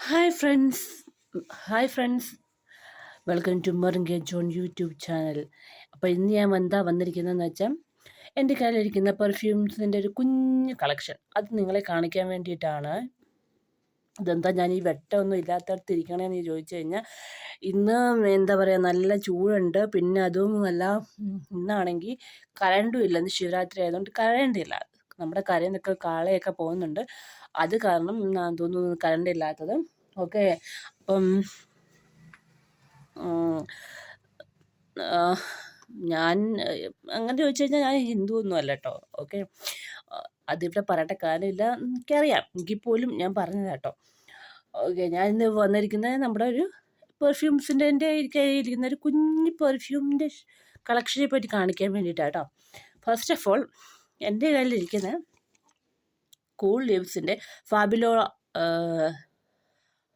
Hi friends hi friends welcome to Meringa John YouTube channel. അപ്പോൾ ഇന്ന് ഞാൻ വന്നിരിക്കുന്നതെന്ന് വെച്ചാൽ എൻ്റെ കയ്യിലിരിക്കുന്ന പെർഫ്യൂംസിൻ്റെ ഒരു കുഞ്ഞ് കളക്ഷൻ അത് നിങ്ങളെ കാണിക്കാൻ വേണ്ടിയിട്ടാണ്. ഇതെന്താ ഞാൻ ഈ വെട്ടമൊന്നും ഇല്ലാത്തടത്ത് ഇരിക്കണമെന്ന് ചോദിച്ചു കഴിഞ്ഞാൽ, ഇന്ന് എന്താ പറയുക, നല്ല ചൂടുണ്ട്. പിന്നെ അതുമല്ല, ഇന്നാണെങ്കിൽ കറണ്ടും ഇല്ല. ഇന്ന് ശിവരാത്രി ആയതുകൊണ്ട് കറണ്ടില്ല. നമ്മുടെ കരയിൽ നിന്നൊക്കെ കാളയൊക്കെ പോകുന്നുണ്ട്. അത് കാരണം ഞാൻ തോന്നുന്നു കറണ്ട് ഇല്ലാത്തത്. ഓക്കെ, അപ്പം ഞാൻ അങ്ങനെ ചോദിച്ചു കഴിഞ്ഞാൽ ഞാൻ ഹിന്ദു ഒന്നും അല്ല കേട്ടോ. ഓക്കെ, അതിവിടെ പറയേണ്ട കാര്യമില്ല, എനിക്കറിയാം. എങ്കിൽ പോലും ഞാൻ പറഞ്ഞത് കേട്ടോ. ഓക്കെ, ഞാൻ ഇന്ന് വന്നിരിക്കുന്നത് നമ്മുടെ ഒരു പെർഫ്യൂംസിൻ്റെ എൻ്റെ കയ്യിലിരിക്കുന്ന ഒരു കുഞ്ഞ് പെർഫ്യൂമിൻ്റെ കളക്ഷനെ പറ്റി കാണിക്കാൻ വേണ്ടിയിട്ടാണ് കേട്ടോ. ഫസ്റ്റ് ഓഫ് ഓൾ, എൻ്റെ കയ്യിലിരിക്കുന്ന കൂൾ ലിവ്സിൻ്റെ ഫാബിലോള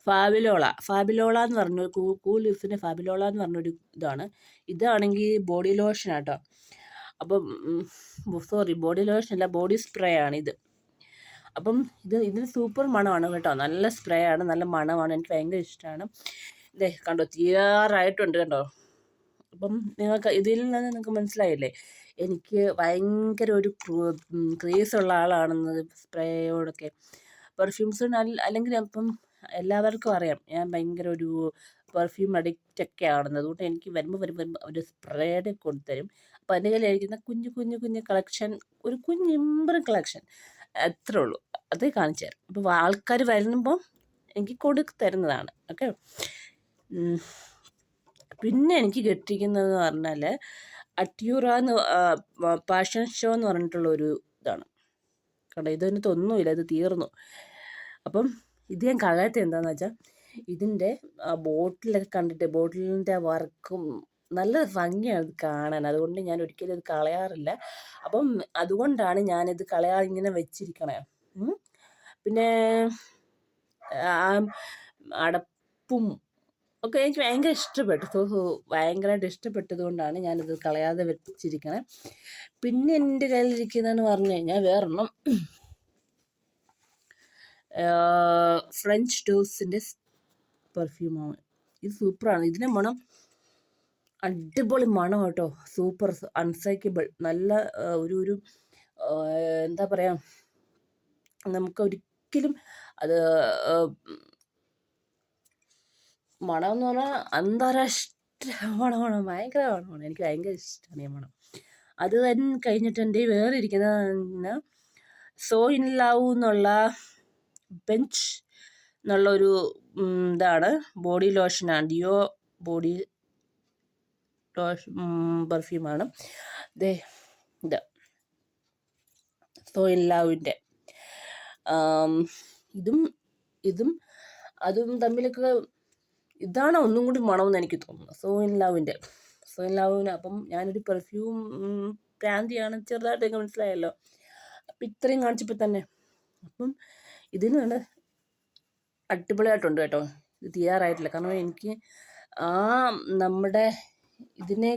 ഫാബിലോള എന്ന് പറഞ്ഞൊരു കൂൾ ലിവ്സിൻ്റെ ഫാബിലോള എന്ന് പറഞ്ഞൊരു ഇതാണെങ്കിൽ ബോഡി ലോഷൻ കേട്ടോ. അപ്പം സോറി, ബോഡി ലോഷൻ അല്ല, ബോഡി സ്പ്രേ ആണിത്. അപ്പം ഇതിന് സൂപ്പർ മണമാണ് കേട്ടോ. നല്ല സ്പ്രേ ആണ്, നല്ല മണമാണ്, എനിക്ക് ഭയങ്കര ഇഷ്ടമാണ്. ഇതേ കണ്ടോ, തീരാറായിട്ടുണ്ട് കണ്ടോ. അപ്പം ഇതിൽ നിന്ന് നിങ്ങൾക്ക് മനസ്സിലായില്ലേ, എനിക്ക് ഭയങ്കര ഒരു ക്രേസുള്ള ആളാണെന്ന് സ്പ്രേയോടൊക്കെ. പെർഫ്യൂംസ് അല്ലെങ്കിൽ അപ്പം എല്ലാവർക്കും അറിയാം ഞാൻ ഭയങ്കര ഒരു പെർഫ്യൂം അഡിക്റ്റൊക്കെ ആണെന്ന്. അതുകൊണ്ട് എനിക്ക് വരുമ്പോൾ ഒരു സ്പ്രേയുടെ കൊടുത്തരും. അപ്പം എൻ്റെ കയ്യിലിരിക്കുന്ന കുഞ്ഞു കളക്ഷൻ, ഒരു കുഞ്ഞിമ്പറും കളക്ഷൻ അത്രേ ഉള്ളൂ. അത് കാണിച്ചു തരാം. അപ്പോൾ ആൾക്കാർ വരുമ്പോൾ എനിക്ക് കൊടുക്ക് തരുന്നതാണ്. ഓക്കെ, പിന്നെ എനിക്ക് കിട്ടിയിരിക്കുന്നതെന്ന് പറഞ്ഞാൽ അറ്റ്യൂറ എന്ന് പാഷൻ ഷോ എന്ന് പറഞ്ഞിട്ടുള്ള ഒരു ഇതാണ് കണ്ടോ. ഇതിനകത്തൊന്നുമില്ല, ഇത് തീർന്നു. അപ്പം ഇത് ഞാൻ കളയത്തെ എന്താണെന്ന് വെച്ചാൽ, ഇതിൻ്റെ ബോട്ടിലൊക്കെ കണ്ടിട്ട് ബോട്ടിലിൻ്റെ വർക്കും നല്ല ഭംഗിയാണ് കാണാൻ. അതുകൊണ്ട് ഞാൻ ഒരിക്കലും ഇത് കളയാറില്ല. അപ്പം അതുകൊണ്ടാണ് ഞാനിത് ഇങ്ങനെ വെച്ചിരിക്കണേ. പിന്നെ അടപ്പും ഒക്കെ എനിക്ക് ഭയങ്കര ഇഷ്ടപ്പെട്ടു. ഭയങ്കരമായിട്ട് ഇഷ്ടപ്പെട്ടത് കൊണ്ടാണ് ഞാനിത് കളയാതെ വെച്ചിരിക്കണേ. പിന്നെ എൻ്റെ കയ്യിലിരിക്കുന്നതെന്ന് പറഞ്ഞു കഴിഞ്ഞാൽ വേറൊന്നും, ഫ്രഞ്ച് ഡോസിൻ്റെ പെർഫ്യൂമാണ്. ഇത് സൂപ്പറാണ്. ഇതിൻ്റെ മണം അടിപൊളി മണം കേട്ടോ. സൂപ്പർ, അൺസൈക്കബിൾ, നല്ല ഒരു എന്താ പറയുക, നമുക്ക് ഒരിക്കലും അത് മണം എന്ന് പറഞ്ഞാൽ അന്താരാഷ്ട്ര മണമാണ്, ഭയങ്കര മണമാണ്. എനിക്ക് ഭയങ്കര ഇഷ്ടമാണ് ഈ മണം. അത് തന്നെ കഴിഞ്ഞിട്ട് എൻ്റെ വേറെ ഇരിക്കുന്ന സോ ഇൻ ലവ് എന്നുള്ള ബെഞ്ച് എന്നുള്ളൊരു ഇതാണ്, ബോഡി ലോഷനാണ്. ഡിയോ ബോഡി ലോഷൻ പെർഫ്യൂമാണ്. ഇത് സോ ഇൻ ലവിൻ്റെ ഇതും അതും തമ്മിലൊക്കെ ഇതാണ് ഒന്നും കൂടി മണമെന്ന് എനിക്ക് തോന്നുന്നു, സോ ഇൻ ലവിന്. അപ്പം ഞാനൊരു പെർഫ്യൂം പ്രാന്തിയാണ്, ചെറുതായിട്ടൊക്കെ മനസ്സിലായല്ലോ. അപ്പം ഇത്രയും കാണിച്ചപ്പോൾ തന്നെ അപ്പം ഇതിന് നല്ല അടിപൊളിയായിട്ടുണ്ട് കേട്ടോ. ഇത് തീരാറായിട്ടില്ല. കാരണം എനിക്ക് നമ്മുടെ ഇതിനെ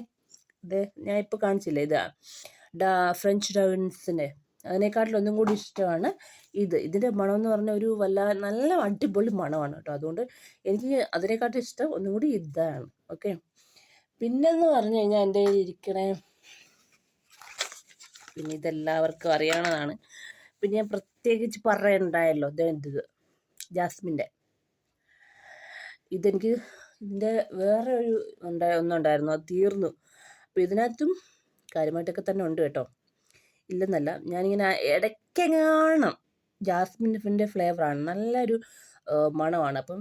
ഞാൻ ഇപ്പോൾ കാണിച്ചില്ലേ, ഫ്രഞ്ച് ഡവൻസിൻ്റെ അതിനേക്കാട്ടിൽ ഒന്നും കൂടി ഇഷ്ടമാണ് ഇതിൻ്റെ മണം എന്ന് പറഞ്ഞാൽ ഒരു നല്ല അടിപൊളി മണമാണ് കേട്ടോ. അതുകൊണ്ട് എനിക്ക് അതിനെക്കാട്ടും ഇഷ്ടം ഒന്നും കൂടി ഇതാണ്. ഓക്കെ, പിന്നെന്ന് പറഞ്ഞു കഴിഞ്ഞാൽ എൻ്റെ ഇരിക്കണേ, പിന്നെ ഇതെല്ലാവർക്കും അറിയാവുന്നതാണ്. പിന്നെ ഞാൻ പ്രത്യേകിച്ച് പറയണ്ടായല്ലോ, ഇത് ജാസ്മിൻ്റെ. ഇതിൻ്റെ വേറെ ഒരു ഒന്നുണ്ടായിരുന്നു, അത് തീർന്നു. അപ്പോൾ ഇതിനകത്തും കാര്യമായിട്ടൊക്കെ തന്നെ ഉണ്ട് കേട്ടോ, ഇല്ലെന്നല്ല. ഞാനിങ്ങനെ ഇടയ്ക്കെങ്ങാണം ജാസ്മിൻ്റെ ഫ്ലേവറാണ്, നല്ലൊരു മണമാണ്. അപ്പം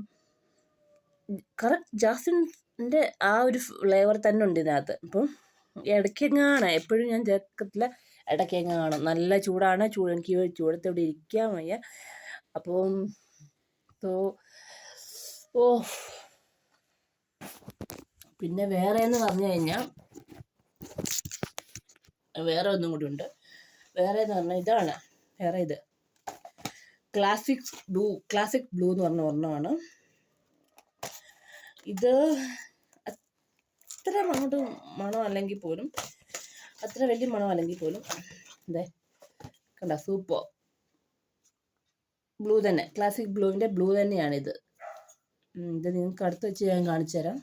കറക്റ്റ് ജാസ്മിൻ്റെ ആ ഒരു ഫ്ലേവർ തന്നെ ഉണ്ട് ഇതിനകത്ത്. അപ്പം ഇടയ്ക്കെങ്ങാണം, എപ്പോഴും ഞാൻ ചേർക്കത്തില്ല, ഇടയ്ക്കെങ്ങാണം. നല്ല ചൂടാണ്, എനിക്ക് ചൂടത്തോടെ ഇരിക്കാൻ വയ്യ. അപ്പം പിന്നെ വേറെ എന്ന് പറഞ്ഞു കഴിഞ്ഞാൽ വേറെ ഒന്നും കൂടി ഉണ്ട്. വേറെ എന്ന് പറഞ്ഞാൽ ഇതാണ്, ഇത് ക്ലാസിക് ബ്ലൂ എന്ന് പറഞ്ഞ ഒരെണ്ണമാണ്. ഇത് അത്ര മണം അല്ലെങ്കിൽ പോലും, അത്ര വലിയ മണം അല്ലെങ്കിൽ പോലും, കണ്ട, സൂപ്പർ ബ്ലൂ തന്നെ, ക്ലാസിക് ബ്ലൂവിൻ്റെ ബ്ലൂ തന്നെയാണിത്. ഇത് നിങ്ങൾക്ക് അടുത്ത് വെച്ച് ഞാൻ കാണിച്ചു തരാം.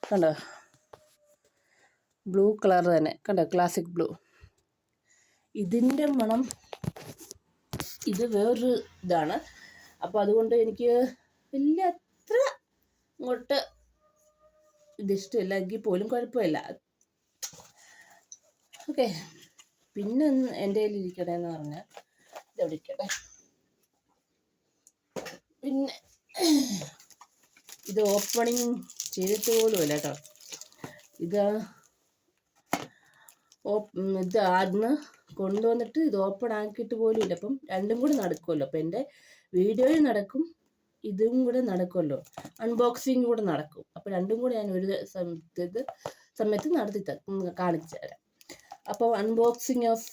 കണ്ടോ, ബ്ലൂ കളർ തന്നെ, കണ്ടോ, ക്ലാസിക് ബ്ലൂ. ഇതിൻ്റെ മണം ഇത് വേറൊരു ഇതാണ്. അപ്പോൾ അതുകൊണ്ട് എനിക്ക് വലിയ അത്ര ഇങ്ങോട്ട് ഇതിഷ്ടമില്ല, എങ്കിൽ പോലും കുഴപ്പമില്ല. ഓക്കെ, പിന്നെ എൻ്റെ കയ്യിൽ ഇരിക്കണേന്ന് പറഞ്ഞാൽ ഇതെവിടെ ഇരിക്കട്ടെ. പിന്നെ ഇത് ഓപ്പണിങ് ചെയ്തിട്ട് പോലുമില്ല കേട്ടോ. ഇത് ആദ്യം കൊണ്ടുവന്നിട്ട് ഇത് ഓപ്പൺ ആക്കിയിട്ട് പോലും ഇല്ല. അപ്പം രണ്ടും കൂടെ നടക്കുമല്ലോ. അപ്പം എൻ്റെ വീഡിയോയും നടക്കും, ഇതും കൂടെ നടക്കുമല്ലോ, അൺബോക്സിങ് കൂടെ നടക്കും. അപ്പോൾ രണ്ടും കൂടെ ഞാൻ ഒരു സമയത്ത് നടത്തി കാണിച്ചു തരാം. അപ്പോൾ അൺബോക്സിങ് ഓഫ്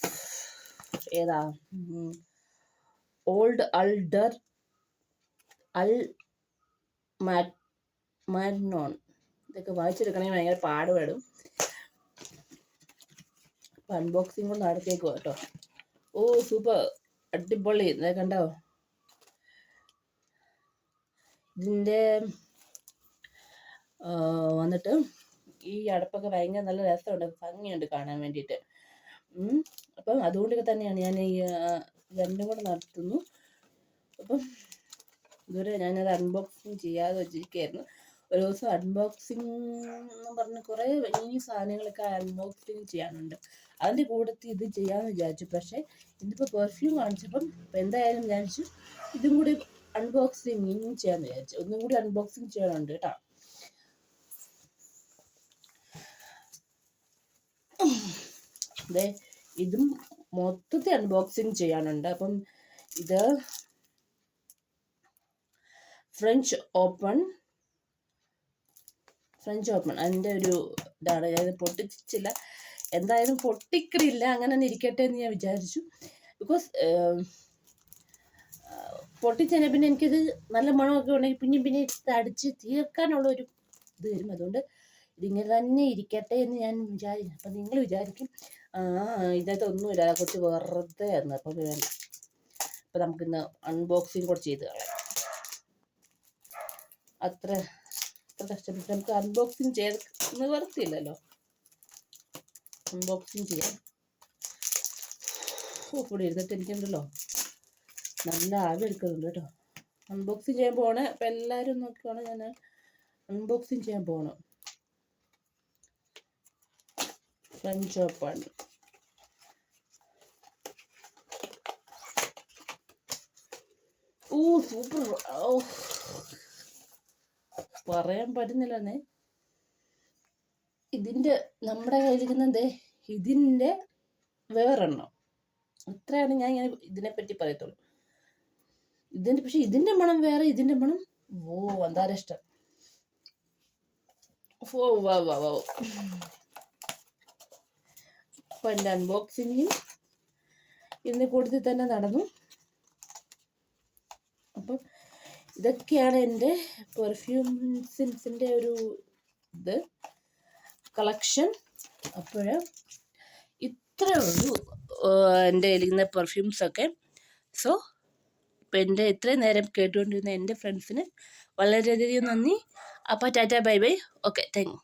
ഏതാ, ഓൾഡ് അൾഡർ മാഗ്നോൺ. ഇതൊക്കെ വായിച്ചെടുക്കണമെങ്കിൽ ഭയങ്കര പാടുപെടും. അപ്പം അൺബോക്സിങ് കൊണ്ട് നടത്തിയേക്കുക കേട്ടോ. ഓ സൂപ്പർ, അടിപൊളി. ഇതൊക്കെ കണ്ടോ, ഇതിൻ്റെ വന്നിട്ട് ഈ അടപ്പൊക്കെ ഭയങ്കര നല്ല രസമുണ്ട്, ഭംഗിയുണ്ട് കാണാൻ വേണ്ടിയിട്ട്. അപ്പം അതുകൊണ്ടൊക്കെ തന്നെയാണ് ഞാൻ ഈ രണ്ടും കൂടെ നടത്തുന്നു. അപ്പം ഇതുവരെ ഞാനത് അൺബോക്സിങ് ചെയ്യാതെ വെച്ചിരിക്കുകയായിരുന്നു. ഒരു ദിവസം അൺബോക്സിങ് എന്ന് പറഞ്ഞ് കുറേ ഈ സാധനങ്ങളൊക്കെ അൺബോക്സിങ് ചെയ്യാനുണ്ട്. അതിൻ്റെ കൂട്ടത്തിൽ ഇത് ചെയ്യാമെന്ന് വിചാരിച്ചു. പക്ഷേ ഇന്നിപ്പോൾ പെർഫ്യൂം കാണിച്ചപ്പം എന്തായാലും വിചാരിച്ചു ഇതും കൂടി അൺബോക്സിങ് ചെയ്യാമെന്ന് വിചാരിച്ചു. ഒന്നും കൂടി അൺബോക്സിങ് ചെയ്യാനുണ്ട് കേട്ടോ. അതെ, ഇതും മൊത്തത്തിൽ അൺബോക്സിങ് ചെയ്യാനുണ്ട്. അപ്പം ഇത് ഫ്രഞ്ച് ഓപ്പൺ അതിൻ്റെ ഒരു ഇതാണ്. ഞാൻ പൊട്ടിച്ചില്ല, എന്തായാലും പൊട്ടിക്കറില്ല, അങ്ങനെ തന്നെ ഇരിക്കട്ടെ എന്ന് ഞാൻ വിചാരിച്ചു. ബിക്കോസ് പൊട്ടിച്ചതിനെ പിന്നെ എനിക്കിത് നല്ല മണമൊക്കെ ഉണ്ടെങ്കിൽ പിന്നെ അടിച്ച് തീർക്കാനുള്ളൊരു ഇത് വരും. അതുകൊണ്ട് ഇതിങ്ങനെ തന്നെ ഇരിക്കട്ടെ എന്ന് ഞാൻ വിചാരിക്കും. അപ്പം നിങ്ങൾ വിചാരിക്കും ഇതിനകത്ത് ഒന്നുമില്ല, കുറച്ച് വെറുതെ എന്ന്. അപ്പം വേണ്ട, അപ്പം നമുക്കിന്ന് അൺബോക്സിങ് കൂടെ ചെയ്ത് കളയാം. അത്ര കഷ്ടപ്പെട്ട് നമുക്ക് അൺബോക്സിങ് ചെയ്ത് നിവർത്തിയില്ലല്ലോ. അൺബോക്സിങ് ചെയ്യാം. ഇവിടെ ഇരുന്നിട്ട് എനിക്കുണ്ടല്ലോ നല്ല ആവി എടുക്കുന്നുണ്ട് കേട്ടോ. അൺബോക്സിങ് ചെയ്യാൻ പോകണേ. അപ്പം എല്ലാവരും നോക്കിയാണ് ഞാൻ അൺബോക്സിങ് ചെയ്യാൻ പോകണം. French open. Oh super. ഓ പറയാൻ പറ്റുന്നില്ലെന്നേ. ഇതിൻ്റെ നമ്മുടെ കയ്യിലിരിക്കുന്നത് ഇതിൻ്റെ വേറെണ്ണം. അത്രയാണ് ഞാൻ ഇതിനെപ്പറ്റി പറയത്തുള്ളൂ. പക്ഷെ ഇതിൻ്റെ മണം വേറെ, ഇതിൻ്റെ മണം എന്തായാലും ഇഷ്ടം. വാ അപ്പം എൻ്റെ അൺബോക്സിങ്ങും ഇതിൻ്റെ കൂട്ടത്തിൽ തന്നെ നടന്നു. അപ്പം ഇതൊക്കെയാണ് എൻ്റെ പെർഫ്യൂംസിൻ്റെ ഒരു കളക്ഷൻ. അപ്പോൾ ഇത്രയേ ഉള്ളൂ എൻ്റെ കയ്യിലിരുന്ന പെർഫ്യൂംസൊക്കെ. സോ ഇപ്പം എൻ്റെ ഇത്രയും നേരം കേട്ടുകൊണ്ടിരുന്ന എൻ്റെ ഫ്രണ്ട്സിന് വളരെയധികം നന്ദി. അപ്പോൾ Tata bye bye. Okay, thank you.